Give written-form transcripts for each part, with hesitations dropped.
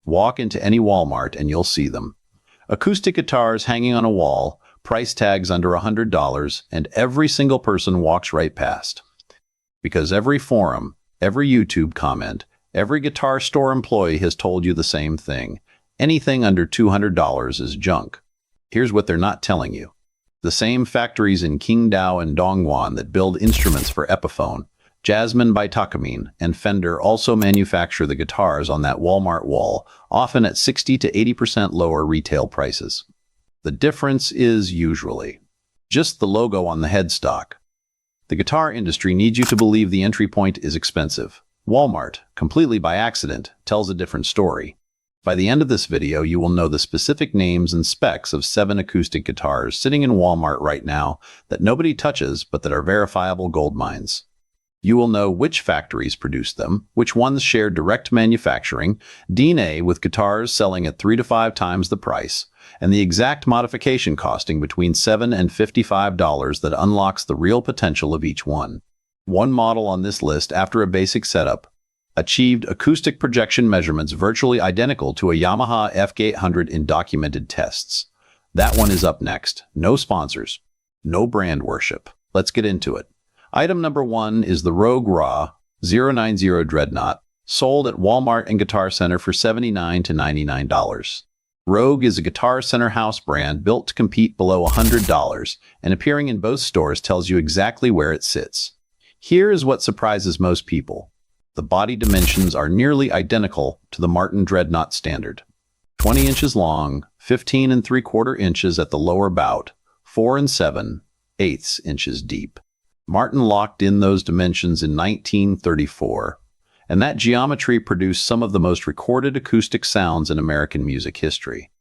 Walk into any Walmart and you'll see them. Acoustic guitars hanging on a wall, price tags under $100, and every single person walks right past. Because every forum, every YouTube comment, every guitar store employee has told you the same thing. Anything under $200 is junk. Here's what they're not telling you. The same factories in Qingdao and Dongguan that build instruments for Epiphone, Jasmine by Takamine, and Fender also manufacture the guitars on that Walmart wall, often at 60 to 80% lower retail prices. The difference is usually just the logo on the headstock. The guitar industry needs you to believe the entry point is expensive. Walmart, completely by accident, tells a different story. By the end of this video, you will know the specific names and specs of 7 acoustic guitars sitting in Walmart right now that nobody touches but that are verifiable gold mines. You will know which factories produced them, which ones share direct manufacturing, DNA with guitars selling at 3 to 5 times the price, and the exact modification costing between $7 and $55 that unlocks the real potential of each one. One model on this list, after a basic setup, achieved acoustic projection measurements virtually identical to a Yamaha FG800 in documented tests. That one is up next. No sponsors. No brand worship. Let's get into it. Item number 1 is the Rogue Raw 090 Dreadnought, sold at Walmart and Guitar Center for $79 to $99. Rogue is a Guitar Center house brand built to compete below $100, and appearing in both stores tells you exactly where it sits. Here is what surprises most people. The body dimensions are nearly identical to the Martin Dreadnought standard. 20 inches long, 15 3/4 inches at the lower bout, 4 7/8 inches deep. Martin locked in those dimensions in 1934, and that geometry produced some of the most recorded acoustic sounds in American music history.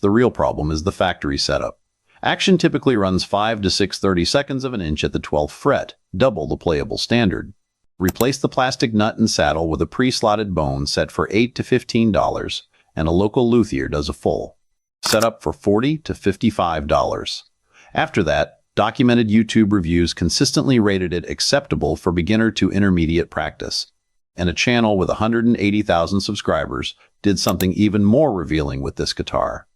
The real problem is the factory setup. Action typically runs 5 to 6 30-seconds of an inch at the 12th fret, double the playable standard. Replace the plastic nut and saddle with a pre-slotted bone set for $8 to $15, and a local luthier does a full setup for $40 to $55. After that, documented YouTube reviews consistently rated it acceptable for beginner to intermediate practice, and a channel with 180,000 subscribers did something even more revealing with this guitar.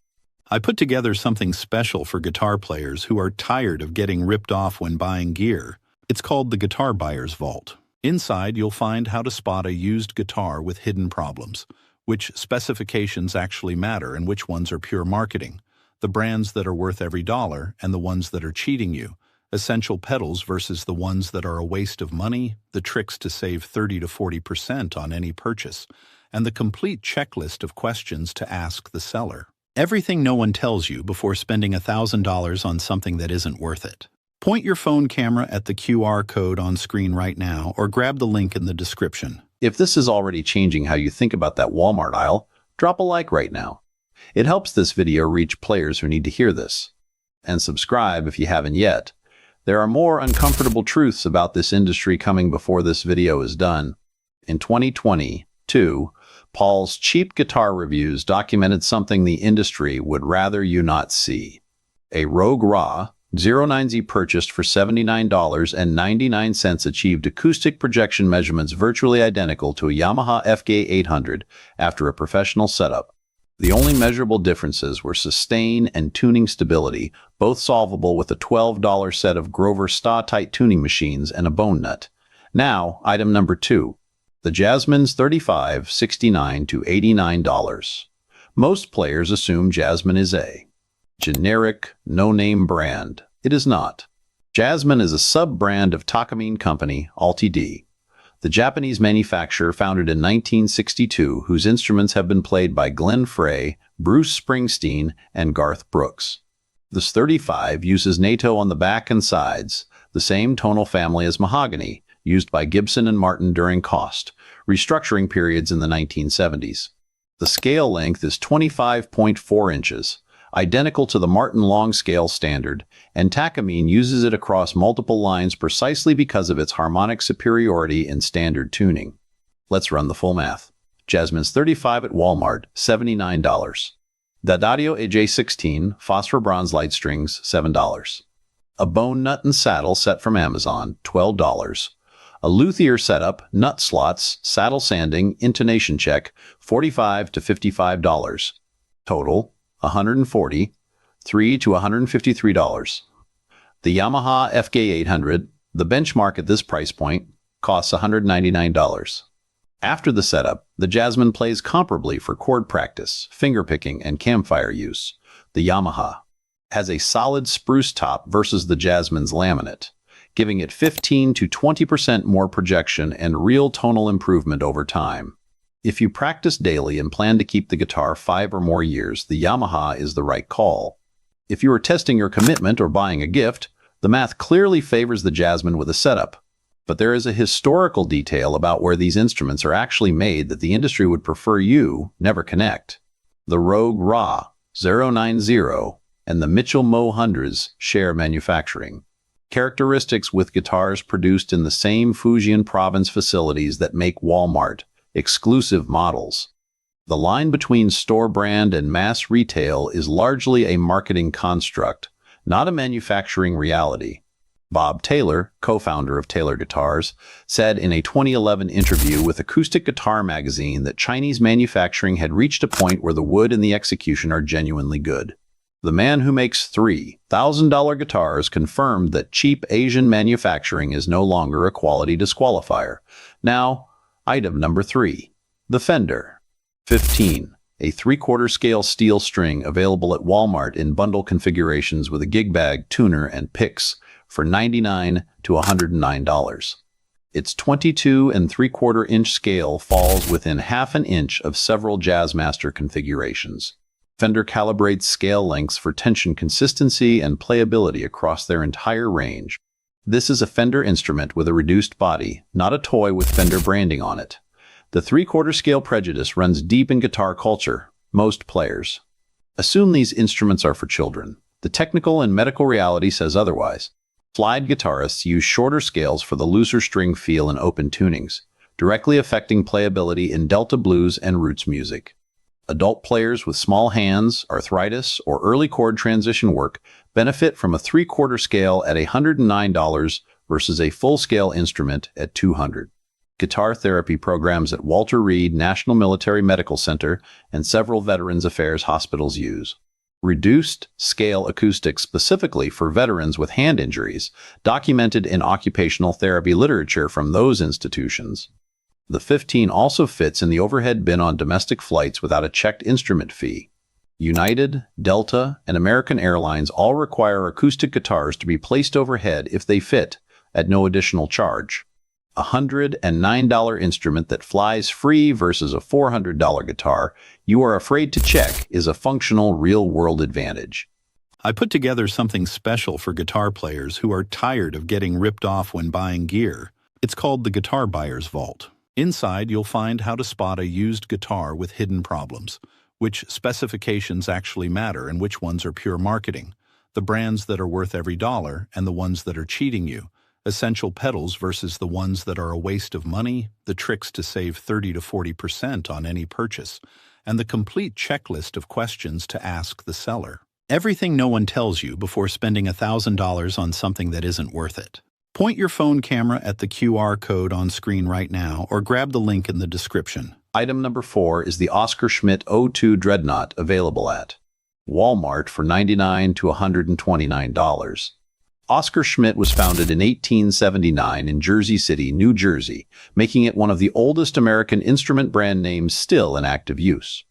I put together something special for guitar players who are tired of getting ripped off when buying gear. It's called the Guitar Buyer's Vault. Inside, you'll find how to spot a used guitar with hidden problems, which specifications actually matter and which ones are pure marketing, the brands that are worth every dollar and the ones that are cheating you, essential pedals versus the ones that are a waste of money, the tricks to save 30 to 40% on any purchase, and the complete checklist of questions to ask the seller. Everything no one tells you before spending $1,000 on something that isn't worth it. Point your phone camera at the QR code on screen right now or grab the link in the description. If this is already changing how you think about that Walmart aisle, drop a like right now. It helps this video reach players who need to hear this. And subscribe if you haven't yet. There are more uncomfortable truths about this industry coming before this video is done. In 2022, Paul's cheap guitar reviews documented something the industry would rather you not see. A Rogue Raw 090 purchased for $79.99 achieved acoustic projection measurements virtually identical to a Yamaha FG800 after a professional setup. The only measurable differences were sustain and tuning stability, both solvable with a $12 set of Grover Sta-Tight tuning machines and a bone nut. Now, item number 2. The Jasmine S35, $69 to $89. Most players assume Jasmine is a generic, no-name brand. It is not. Jasmine is a sub-brand of Takamine Company, Ltd., the Japanese manufacturer founded in 1962, whose instruments have been played by Glenn Frey, Bruce Springsteen, and Garth Brooks. This 35 uses NATO on the back and sides, the same tonal family as mahogany, used by Gibson and Martin during cost restructuring periods in the 1970s. The scale length is 25.4 inches, identical to the Martin long scale standard, and Takamine uses it across multiple lines precisely because of its harmonic superiority in standard tuning. Let's run the full math. Jasmine S35 at Walmart, $79. D'Addario AJ16 Phosphor Bronze Light Strings, $7. A bone nut and saddle set from Amazon, $12. A luthier setup, nut slots, saddle sanding, intonation check, $45 to $55. Total, $140, $3 to $153. The Yamaha FG800, the benchmark at this price point, costs $199. After the setup, the Jasmine plays comparably for chord practice, fingerpicking, and campfire use. The Yamaha has a solid spruce top versus the Jasmine's laminate, giving it 15 to 20% more projection and real tonal improvement over time. If you practice daily and plan to keep the guitar 5 or more years, the Yamaha is the right call. If you are testing your commitment or buying a gift, the math clearly favors the Jasmine with a setup. But there is a historical detail about where these instruments are actually made that the industry would prefer you never connect. The Rogue Ra 090 and the Mitchell Mo Hundreds share manufacturing characteristics with guitars produced in the same Fujian province facilities that make Walmart exclusive models. The line between store brand and mass retail is largely a marketing construct, not a manufacturing reality. Bob Taylor, co-founder of Taylor Guitars, said in a 2011 interview with Acoustic Guitar magazine that Chinese manufacturing had reached a point where the wood and the execution are genuinely good. The man who makes $3,000 guitars confirmed that cheap Asian manufacturing is no longer a quality disqualifier. Now, item number 3. The Fender FA-15, a 3/4 scale steel string available at Walmart in bundle configurations with a gig bag, tuner, and picks for $99 to $109. Its 22 3/4 inch scale falls within half an inch of several Jazzmaster configurations. Fender calibrates scale lengths for tension consistency and playability across their entire range. This is a Fender instrument with a reduced body, not a toy with Fender branding on it. The 3/4 scale prejudice runs deep in guitar culture. Most players assume these instruments are for children. The technical and medical reality says otherwise. Slide guitarists use shorter scales for the looser string feel and open tunings, directly affecting playability in Delta blues and roots music. Adult players with small hands, arthritis, or early chord transition work benefit from a 3/4 scale at $109 versus a full-scale instrument at $200. Guitar therapy programs at Walter Reed National Military Medical Center and several Veterans Affairs hospitals use reduced scale acoustics specifically for veterans with hand injuries, documented in occupational therapy literature from those institutions. The FA-15 also fits in the overhead bin on domestic flights without a checked instrument fee. United, Delta, and American Airlines all require acoustic guitars to be placed overhead if they fit, at no additional charge. A $109 instrument that flies free versus a $400 guitar you are afraid to check is a functional real-world advantage. I put together something special for guitar players who are tired of getting ripped off when buying gear. It's called the Guitar Buyer's Vault. Inside, you'll find how to spot a used guitar with hidden problems, which specifications actually matter and which ones are pure marketing, the brands that are worth every dollar and the ones that are cheating you, essential pedals versus the ones that are a waste of money, the tricks to save 30 to 40% on any purchase, and the complete checklist of questions to ask the seller. Everything no one tells you before spending $1,000 on something that isn't worth it. Point your phone camera at the QR code on screen right now or grab the link in the description. Item number 4 is the Oscar Schmidt OG2 Dreadnought, available at Walmart for $99 to $129. Oscar Schmidt was founded in 1879 in Jersey City, New Jersey, making it one of the oldest American instrument brand names still in active use.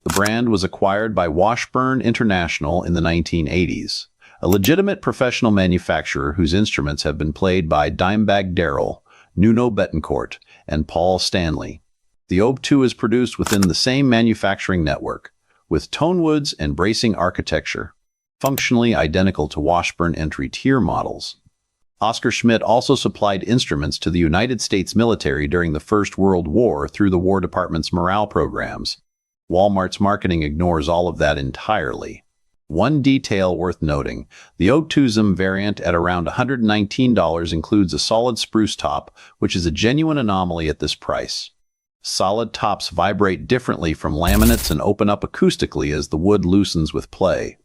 The brand was acquired by Washburn International in the 1980s, a legitimate professional manufacturer whose instruments have been played by Dimebag Darrell, Nuno Betancourt, and Paul Stanley. The OG2 is produced within the same manufacturing network, with tonewoods and bracing architecture, functionally identical to Washburn entry-tier models. Oscar Schmidt also supplied instruments to the United States military during the First World War through the War Department's morale programs. Walmart's marketing ignores all of that entirely. One detail worth noting, the OG2 Zoom variant at around $119 includes a solid spruce top, which is a genuine anomaly at this price. Solid tops vibrate differently from laminates and open up acoustically as the wood loosens with play.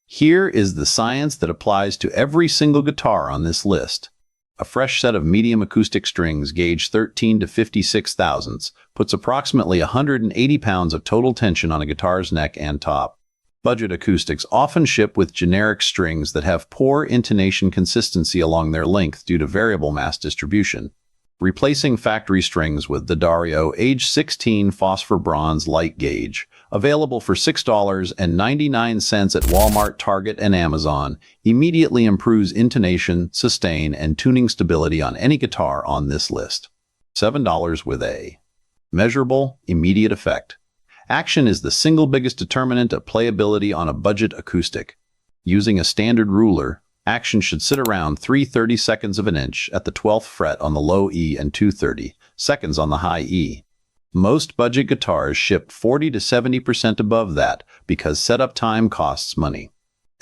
Here is the science that applies to every single guitar on this list. A fresh set of medium acoustic strings gauged 13 to 56 thousandths puts approximately 180 pounds of total tension on a guitar's neck and top. Budget acoustics often ship with generic strings that have poor intonation consistency along their length due to variable mass distribution. Replacing factory strings with the Dario Age 16 Phosphor Bronze Light Gauge, available for $6.99 at Walmart, Target, and Amazon, immediately improves intonation, sustain, and tuning stability on any guitar on this list. $7 with a measurable, immediate effect. Action is the single biggest determinant of playability on a budget acoustic. Using a standard ruler, action should sit around 3/30 seconds of an inch at the 12th fret on the low E and 2/30 seconds on the high E. Most budget guitars ship 40 to 70% above that because setup time costs money.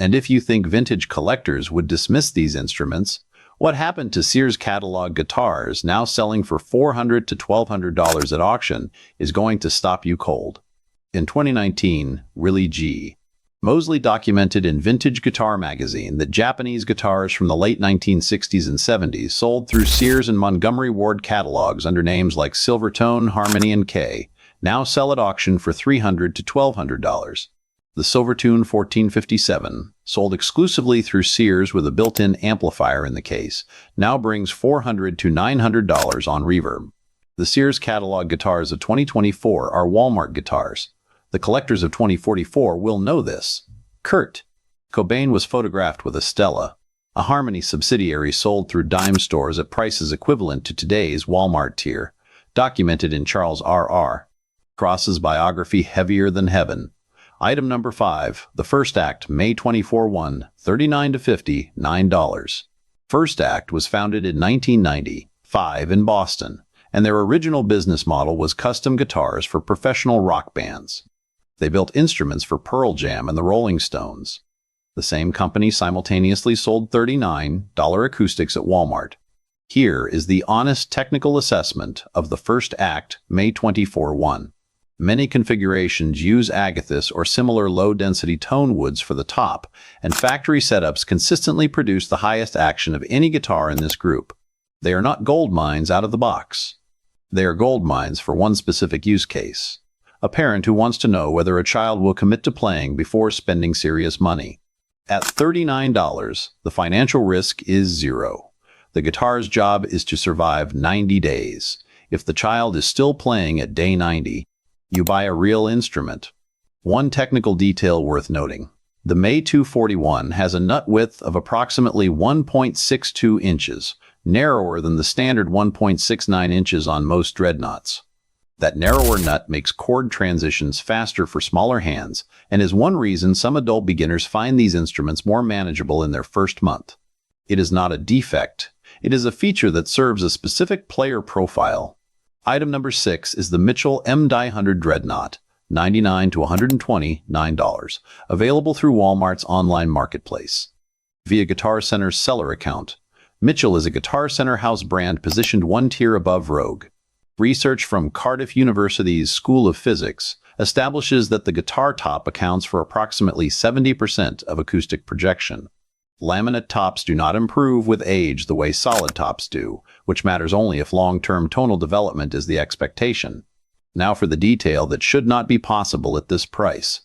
And if you think vintage collectors would dismiss these instruments, what happened to Sears catalog guitars now selling for $400 to $1,200 at auction is going to stop you cold. In 2019, Really G. Mosley documented in Vintage Guitar magazine that Japanese guitars from the late 1960s and 70s sold through Sears and Montgomery Ward catalogs under names like Silvertone, Harmony, and K now sell at auction for $300 to $1,200. The Silvertone 1457, sold exclusively through Sears with a built-in amplifier in the case, now brings $400 to $900 on Reverb. The Sears catalog guitars of 2024 are Walmart guitars. The collectors of 2044 will know this. Kurt Cobain was photographed with a Stella, a Harmony subsidiary sold through dime stores at prices equivalent to today's Walmart tier, documented in Charles R.R. Cross's biography Heavier Than Heaven. Item number 5, the First Act MA241, $39 to $50, $9. First Act was founded in 1995 in Boston, and their original business model was custom guitars for professional rock bands. They built instruments for Pearl Jam and the Rolling Stones. The same company simultaneously sold $39 acoustics at Walmart. Here is the honest technical assessment of the First Act MA241. Many configurations use agathis or similar low-density tonewoods for the top, and factory setups consistently produce the highest action of any guitar in this group. They are not gold mines out of the box. They are gold mines for one specific use case. A parent who wants to know whether a child will commit to playing before spending serious money. At $39, the financial risk is zero. The guitar's job is to survive 90 days. If the child is still playing at day 90, you buy a real instrument. One technical detail worth noting. The MA241 has a nut width of approximately 1.62 inches, narrower than the standard 1.69 inches on most dreadnoughts. That narrower nut makes chord transitions faster for smaller hands and is one reason some adult beginners find these instruments more manageable in their first month. It is not a defect. It is a feature that serves a specific player profile. Item number 6 is the Mitchell M100 Dreadnought, $99 to $129, available through Walmart's online marketplace. Via Guitar Center's seller account, Mitchell is a Guitar Center house brand positioned one tier above Rogue. Research from Cardiff University's School of Physics establishes that the guitar top accounts for approximately 70% of acoustic projection. Laminate tops do not improve with age the way solid tops do, which matters only if long-term tonal development is the expectation. Now for the detail that should not be possible at this price.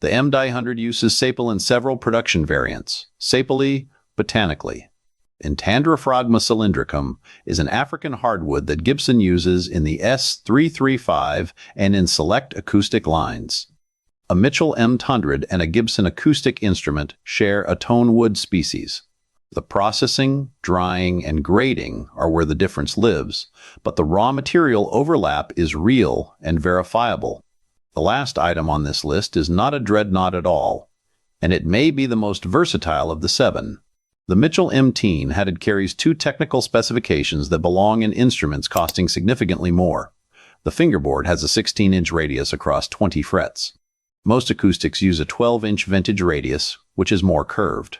The M100 uses sapele in several production variants, sapele, botanically. Intandrophragma cylindricum is an African hardwood that Gibson uses in the S335 and in select acoustic lines. A Mitchell M100 and a Gibson acoustic instrument share a tonewood species. The processing, drying, and grading are where the difference lives, but the raw material overlap is real and verifiable. The last item on this list is not a dreadnought at all, and it may be the most versatile of the 7. The Mitchell M100 carries 2 technical specifications that belong in instruments costing significantly more. The fingerboard has a 16-inch radius across 20 frets. Most acoustics use a 12-inch vintage radius, which is more curved.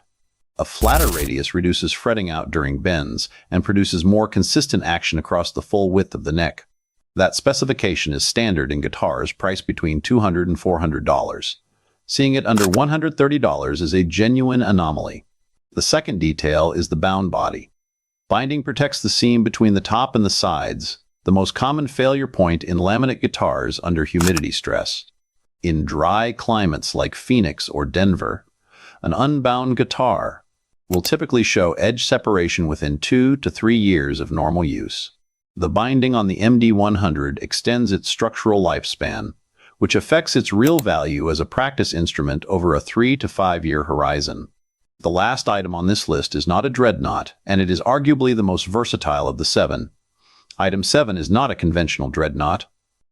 A flatter radius reduces fretting out during bends and produces more consistent action across the full width of the neck. That specification is standard in guitars priced between $200 and $400. Seeing it under $130 is a genuine anomaly. The second detail is the bound body. Binding protects the seam between the top and the sides, the most common failure point in laminate guitars under humidity stress. In dry climates like Phoenix or Denver, an unbound guitar will typically show edge separation within 2 to 3 years of normal use. The binding on the MD100 extends its structural lifespan, which affects its real value as a practice instrument over a 3 to 5 year horizon. The last item on this list is not a dreadnought, and it is arguably the most versatile of the 7. Item 7 is not a conventional dreadnought.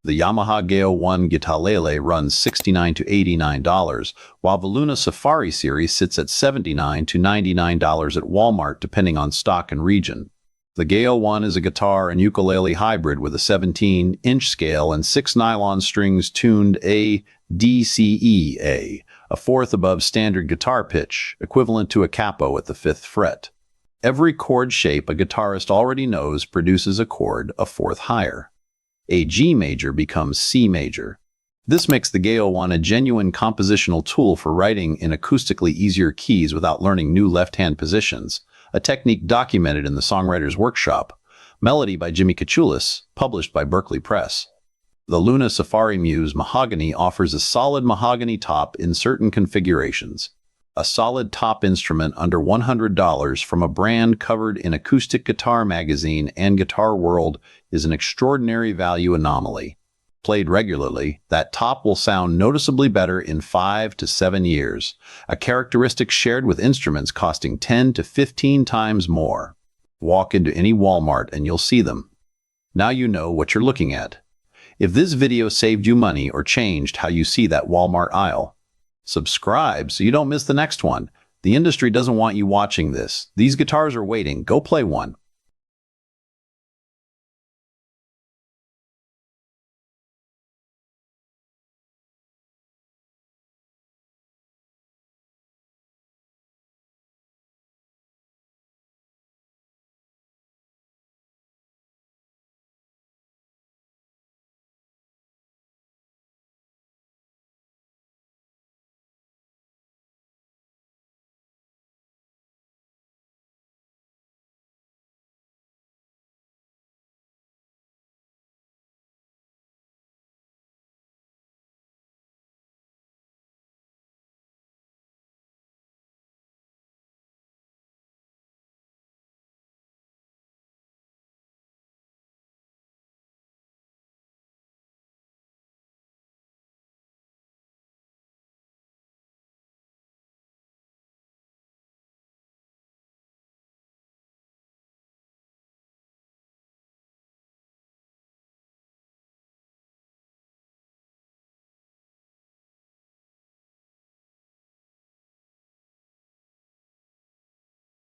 The Yamaha GL1 guitarlele runs $69 to $89, while the Luna Safari series sits at $79 to $99 at Walmart depending on stock and region. The GL1 is a guitar and ukulele hybrid with a 17-inch scale and 6 nylon strings tuned A, D, C, E, a fourth above standard guitar pitch, equivalent to a capo at the 5th fret. Every chord shape a guitarist already knows produces a chord a fourth higher. A G major becomes C major. This makes the GL1 a genuine compositional tool for writing in acoustically easier keys without learning new left-hand positions, a technique documented in the Songwriter's Workshop, Melody by Jimmy Kachulis, published by Berkeley Press. The Luna Safari Muse Mahogany offers a solid mahogany top in certain configurations. A solid top instrument under $100 from a brand covered in Acoustic Guitar Magazine and Guitar World is an extraordinary value anomaly. Played regularly, that top will sound noticeably better in 5 to 7 years, a characteristic shared with instruments costing 10 to 15 times more. Walk into any Walmart and you'll see them. Now you know what you're looking at. If this video saved you money or changed how you see that Walmart aisle, subscribe so you don't miss the next one. The industry doesn't want you watching this. These guitars are waiting. Go play one.